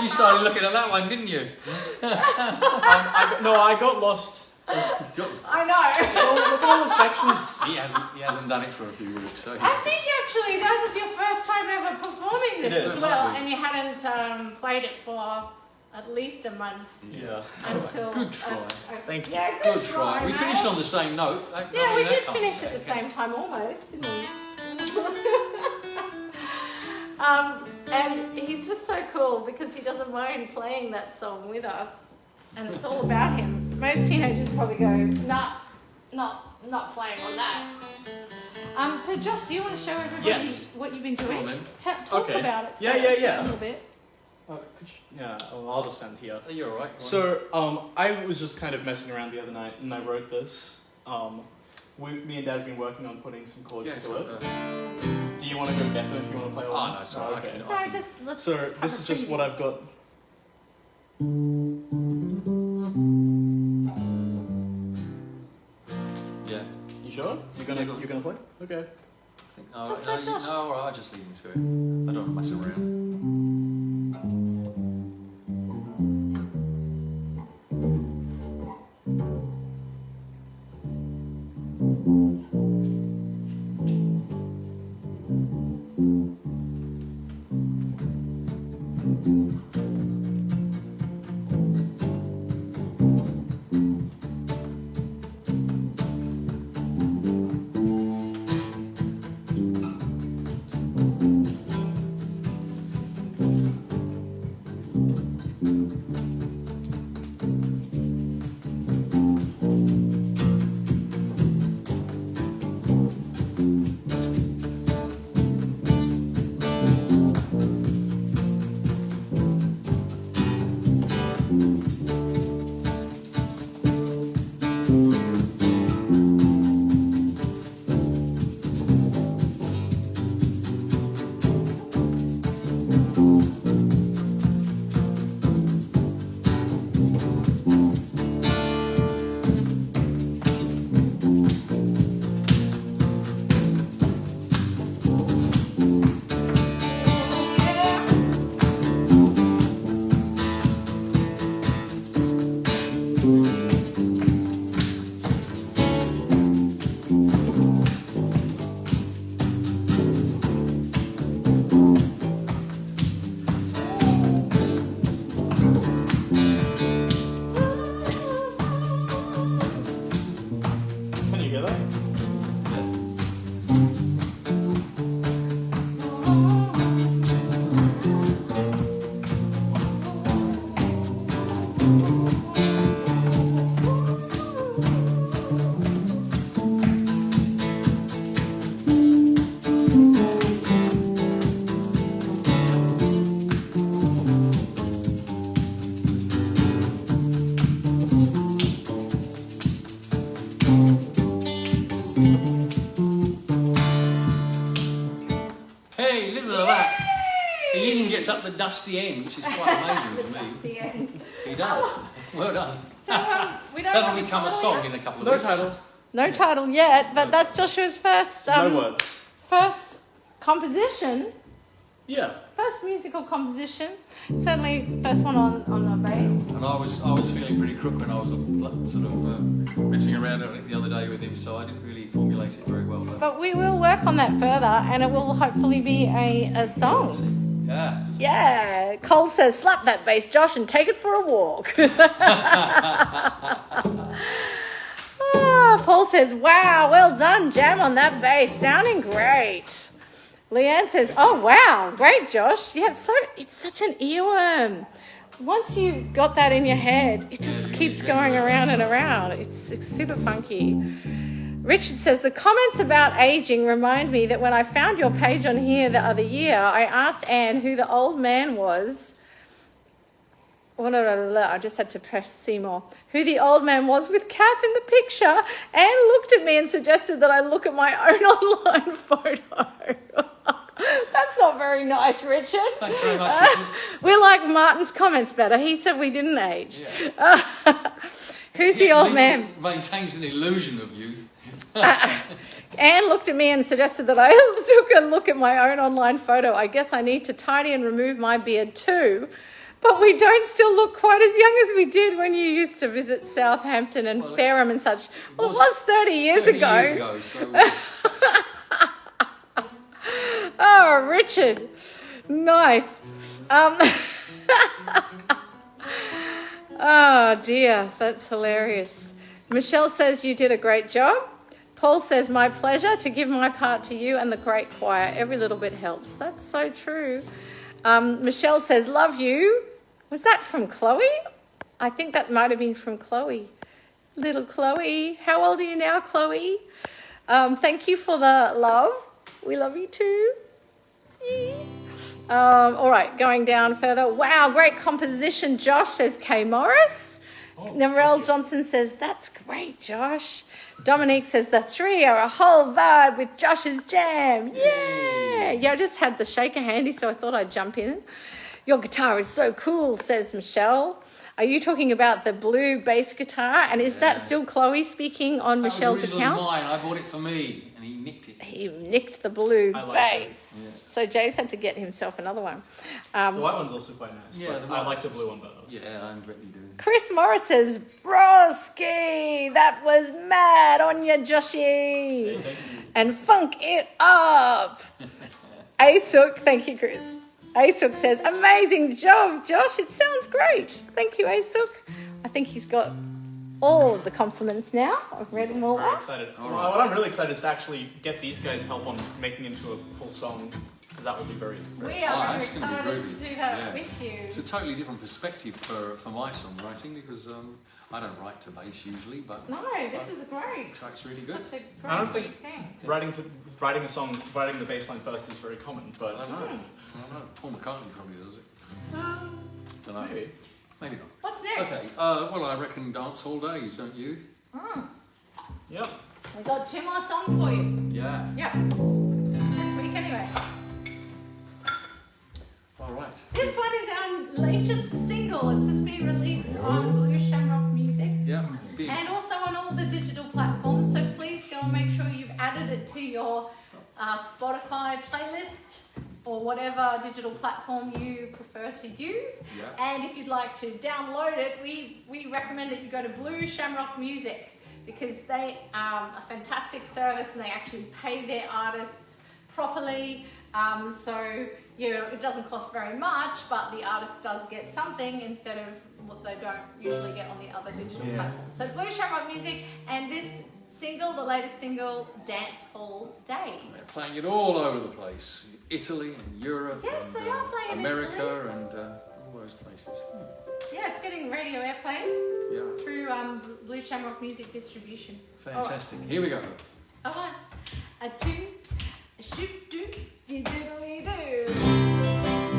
You started looking at that one, didn't you? I got lost. I know. Oh, look at all the sections. He hasn't done it for a few weeks, so I think actually that was your first time ever performing this It is. as well, and you hadn't played it for at least a month Yeah. until. Good try. Thank you. Yeah, good try. We mate. finished on the same note. Yeah, we did that's finish something. at the same time almost, didn't we? And he's just so cool because he doesn't mind playing that song with us, and it's all about him. Most teenagers probably go, nah, not playing on that. So Josh, do you want to show everybody Yes. what you've been doing? Come on, then. Talk Okay. about it. Yeah, first, yeah, just yeah. A little bit. I'll just stand here. You're all right. So, I was just kind of messing around the other night, and I wrote this. Me and Dad have been working on putting some chords to it. Do you want to go get them if you want to play along? Oh, no, sorry. Okay. No, let's. So have this a is just preview. what I've got. Yeah. You sure? You're Yeah, go on. gonna play? Okay. I think, oh, Just no, let Josh. no, all right, I'll just leave him to it. I don't want to mess around. Can you hear that? Hey, listen to that. He even gets up the dusty end, which is quite amazing to me. The end. He does. Well done. So we don't That'll have a become a title song yet? in a couple of No weeks. title. No title yet, but that's Joshua's first No words. first composition, Yeah. first musical composition. Certainly first one on a bass. And I was feeling pretty crook when I was sort of messing around on it the other day with him, so I didn't really formulate it very well. But we will work on that further, and it will hopefully be a song. Yeah. Yeah. Cole says, slap that bass, Josh, and take it for a walk. Paul says, wow, well done, Jam on that bass, sounding great. Leanne says, oh wow, great, Josh. Yeah, it's such an earworm. Once you've got that in your head, it just keeps going around and around. It's super funky. Richard says, the comments about aging remind me that when I found your page on here the other year, I asked Anne who the old man was. I just had to press see more. Who the old man was with Cath in the picture. Anne looked at me and suggested that I look at my own online photo. That's not very nice, Richard. Thanks very much, Richard. We like Martin's comments better. He said we didn't age. Yes. Who's the old man? It maintains an illusion of youth. Anne looked at me and suggested that I took a look at my own online photo. I guess I need to tidy and remove my beard too. But we don't still look quite as young as we did when you used to visit Southampton and Fareham and such. Well, it was 30 years ago. So Oh, Richard. Nice. Oh, dear. That's hilarious. Michelle says you did a great job. Paul says, my pleasure to give my part to you and the great choir. Every little bit helps. That's so true. Michelle says, love you. Was that from Chloe? I think that might have been from Chloe. Little Chloe. How old are you now, Chloe? Thank you for the love. We love you too. All right, going down further. Wow, great composition, Josh, says Kay Morris. Narelle Johnson says, that's great, Josh. Dominique says, the three are a whole vibe with Josh's jam. Yeah, I just had the shaker handy, so I thought I'd jump in. Your guitar is so cool, says Michelle. Are you talking about the blue bass guitar? And is that still Chloe speaking on Michelle's account? Mine. I bought it for me, and he nicked it. He nicked the blue like bass. So Jay's had to get himself another one. The white one's also quite nice. Yeah, but I like the blue one better. Yeah, I bet you do. Chris Morris says, Broski, that was mad on you, Joshy. Thank you. And funk it up. Asook, thank you, Chris. Asook says, amazing job, Josh. It sounds great. Thank you, Asook. I think he's got all of the compliments now. I've read them all Very out. excited. Well, what I'm really excited is to actually get these guys' help on making into a full song, because that would be very, very We are very that's gonna be excited to groovy. do that Yeah. with you. It's a totally different perspective for my songwriting because I don't write to bass usually, but No, this is great. so it's really good. Such a great I don't think thing. writing a song, writing the bass line first is very common, but I don't know. Paul McCartney probably does it. Don't know. maybe. Maybe not. What's next? Okay. Well, I reckon dance all days, don't you? Yep. We've got 2 more songs for you. Yeah. Yeah. This week anyway. All right. This one is our latest single. It's just been released on Blue Shamrock Music Yeah. Big. and also on all the digital platforms. So please go and make sure you've added it to your Spotify playlist or whatever digital platform you prefer to use. Yeah. And if you'd like to download it, we recommend that you go to Blue Shamrock Music because they are a fantastic service and they actually pay their artists properly. So, you know, it doesn't cost very much, but the artist does get something instead of what they don't usually get on the other digital platforms. So Blue Shamrock Music and this single, the latest single, Dance Hall Day. They're playing it all over the place. Italy and Europe. Yes, and, they are playing in America Italy. and all those places. Yeah, it's getting radio airplay Yeah. through Blue Shamrock Music distribution. Fantastic. Here we go. A 1, a 2, a shoot, do, diddly do.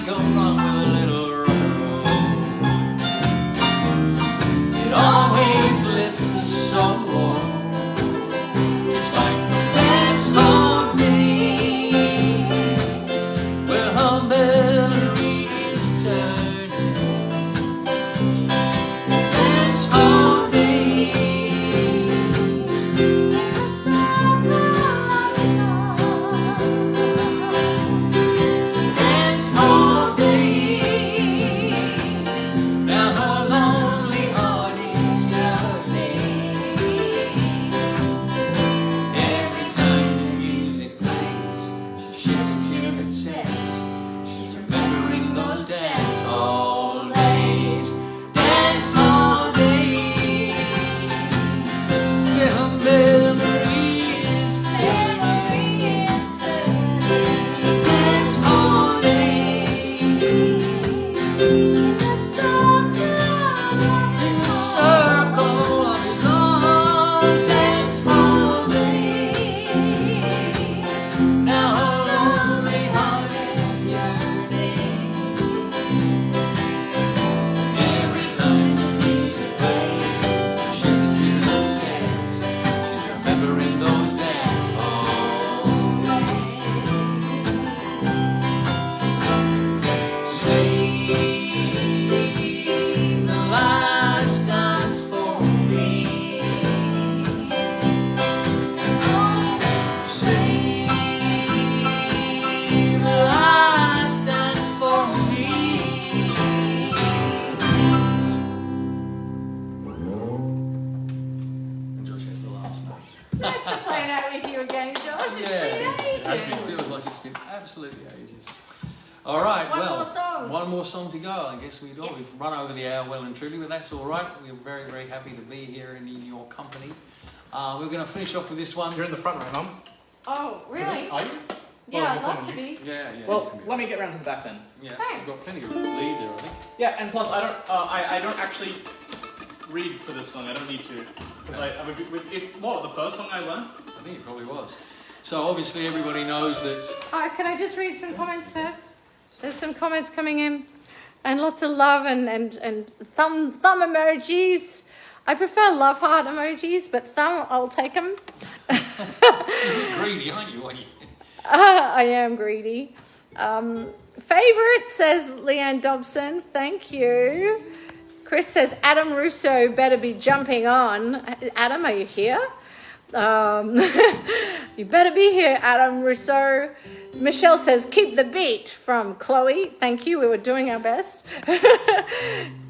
go wrong with a little rock and roll. It always lifts the soul, just like those dance hall days where humblery is turning. Dance hall dance hall days. Now her lonely heart is yearning. Every time the music plays, she sheds a tear that says she's remembering those dance hall days. Dance hall days where her memory is turning. Dance hall days in the circle of his arms. Dance hall days. Now her lonely heart is yearning. Every time the music plays, she sheds a tear that says she's remembering those dance hall days. Save the last dance for me. Save the last dance for me. Josh has the last note. Nice to play that with you again, Josh. It's Yeah, been it has been. ages. It feels like it's been absolutely ages. All right, One well, more song. one more song to go. I guess we've Yes. run over the hour well and truly, but that's all right. We're very, very happy to be here and in your company. We're going to finish off with this one. You're in the front row, Mum. Oh, really? Are you? Yeah, Well, I'd love to you- be. Yeah, yeah. Well, you can be- let me get round to the back then. yeah, Thanks. we've got plenty of lead there, I think. Yeah, and plus I don't actually read for this song. I don't need to because it's the first song I learned. I think it probably was. So obviously everybody knows that. Can I just read some comments first? There's some comments coming in, and lots of love and thumb emojis. I prefer love heart emojis, but thumb, I'll take them. You're greedy, aren't you? I am greedy. Favorite, says Leanne Dobson. Thank you. Chris says Adam Russo better be jumping on. Adam, are you here? You better be here, Adam Russo. Michelle says keep the beat from Chloe. Thank you. We were doing our best.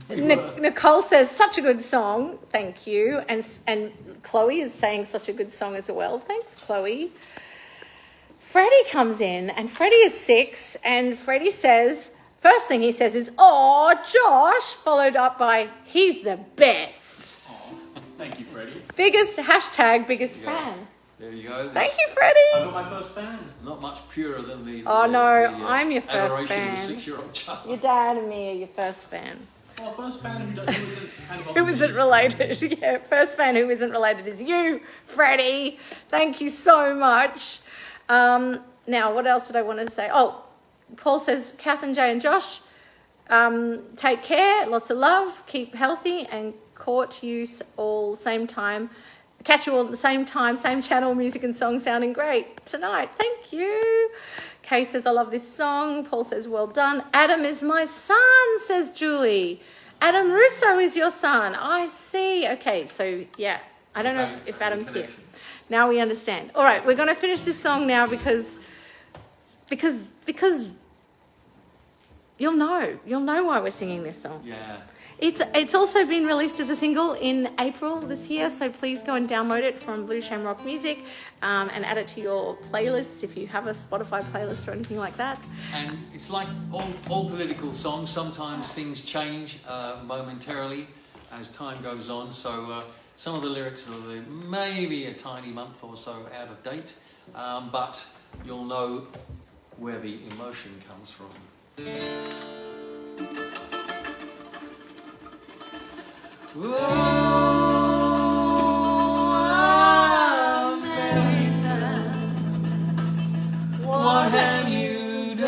Nicole says such a good song. Thank you. And Chloe is saying such a good song as well. Thanks, Chloe. Freddie comes in, and Freddie is 6, and Freddie says, first thing he says is, "Oh, Josh," followed up by, "He's the best." Aw, thank you, Freddie. Biggest fan. There you go. Thank you, I Freddie. got my first fan. Not much purer than the. Oh, no, I'm your adoration first fan. of a 6-year-old child. Your dad and me are your first fan. Well, first fan who isn't kind of Who isn't related? Yeah, first fan who isn't related is you, Freddie. Thank you so much. Now, what else did I want to say? Oh, Paul says, Cath and Jay and Josh, take care, lots of love, keep healthy, and catch you all at the same time, same channel, music and song sounding great tonight. Thank you. Kay says, I love this song. Paul says, well done. Adam is my son, says Julie. Adam Russo is your son. I see. Okay, so yeah, I don't know if Adam's here. Now we understand. All right, we're going to finish this song now because you'll know why we're singing this song. Yeah. It's also been released as a single in April this year, so please go and download it from Blue Shamrock Music and add it to your playlist if you have a Spotify playlist or anything like that. And it's like all political songs. Sometimes things change momentarily as time goes on. So some of the lyrics are maybe a tiny month or so out of date, but you'll know where the emotion comes from. Oh, America, what have you done?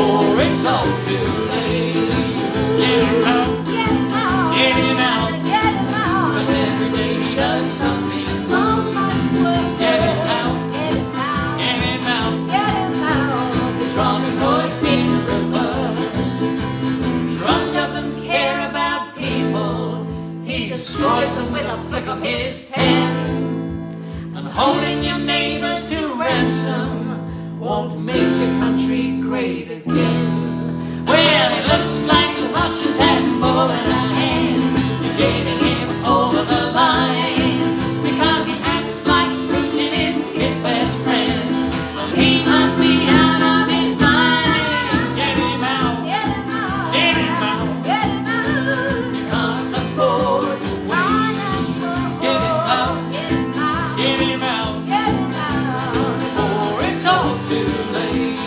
before it's all too late. Get him out, get him out, 'cause every day he does something new. Get him out, get him out, Robin Hood in reverse. Trump doesn't care about people, he destroys them with a flick of his pen. And holding your neighbors to ransom won't make your country great again. Well, it looks like the Russians have more than a hand in getting him over the line, because he acts like Putin is his best friend. Well, he must be out of his mind. Get him out, get him out, get him out. He can't afford to wait. Get him out, get him out, before it's all too late.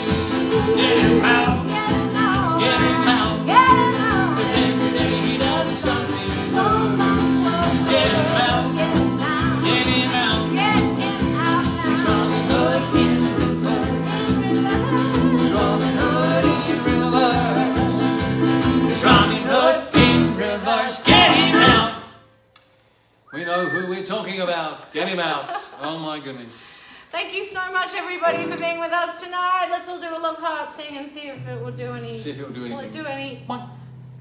Get him out, get him out, 'cause every day he does something new. Get him out, get him out, he's Robin Hood in reverse. He's Robin Hood in reverse. He's Robin Hood in reverse. Get him out. We know who we're talking about. Get him out. Oh my goodness. Thank you so much, everybody, for being with us tonight. Let's all do a love heart thing and see if it will do any. See if it'll do Will it anything. do any?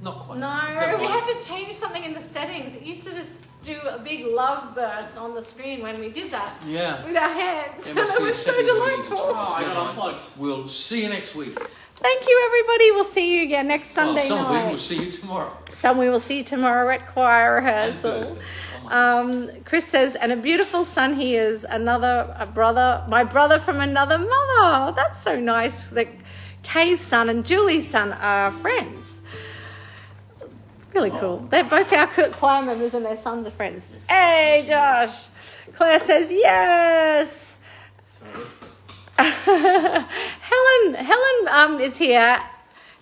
Not quite. No, Never we mind. had to change something in the settings. It used to just do a big love burst on the screen when we did that Yeah. with our hands. It must That be a was so setting that we need to delightful. Oh, I Never got mind. unplugged. We'll see you next week. Thank you, everybody. We'll see you again next Sunday Some of you night. will see you tomorrow. Some we will see tomorrow at choir And rehearsal. Thursday. Oh my Chris says, and a beautiful son he is, a brother, my brother from another mother. That's so nice that Kay's son and Julie's son are friends. Really cool. They're both our choir members and their sons are friends. Hey, Josh. Claire says, yes. Helen is here.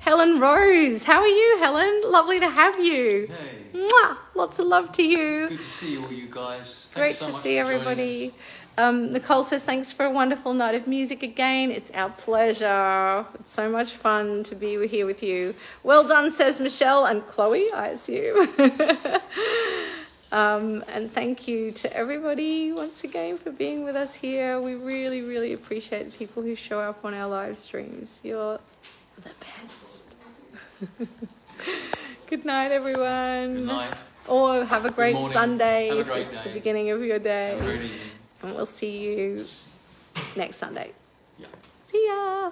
Helen Rose. How are you, Helen? Lovely to have you. Hey, Mwah! Lots of love to you. good to see all you guys. Thanks Great so to much see for joining everybody. us. Nicole says, thanks for a wonderful night of music again. It's our pleasure. It's so much fun to be here with you. Well done, says Michelle and Chloe, I assume. And thank you to everybody once again for being with us here. We really, really appreciate the people who show up on our live streams. You're the best. Good night, everyone. Good night. Or have a great morning. Sunday Have a if great it's day. the beginning of your day. Have a great evening. And we'll see you next Sunday. Yeah. See ya.